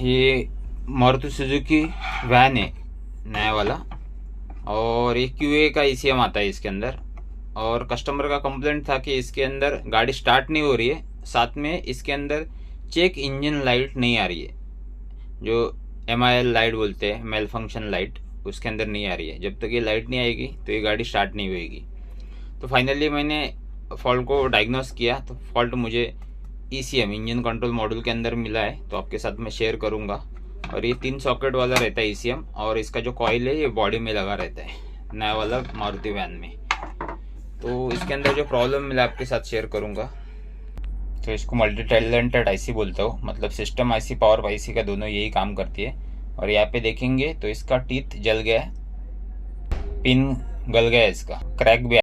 ये Maruti Suzuki van है नया वाला, और ये क्यूए का ईसीएम आता है इसके अंदर। और कस्टमर का कंप्लेंट था कि इसके अंदर गाड़ी स्टार्ट नहीं हो रही है, साथ में इसके अंदर चेक इंजन लाइट नहीं आ रही है, जो MIL लाइट बोलते हैं, मेल फंक्शन लाइट, उसके अंदर नहीं आ रही है। जब तक ये लाइट नहीं आएगी तो ये गाड़ी स्टार्ट नहीं होएगी। तो फाइनली मैंने फॉल्ट को डायग्नोस किया, तो फॉल्ट मुझे ECM इंजन कंट्रोल मॉड्यूल के अंदर मिला है, तो आपके साथ मैं शेयर करूंगा। और ये 3 सॉकेट वाला रहता है ECM, और इसका जो कॉइल है ये बॉडी में लगा रहता है नया वाला मारुति वैन में। तो इसके अंदर जो प्रॉब्लम मिला आपके साथ शेयर करूंगा। तो इसको मल्टी टैलेंटेड IC बोलता हूँ, मतलब सिस्टम IC पावर IC का दोनों यही काम करती है। और यहाँ पे देखेंगे तो इसका टीथ जल गया है, पिन गल गया है, इसका क्रैक भी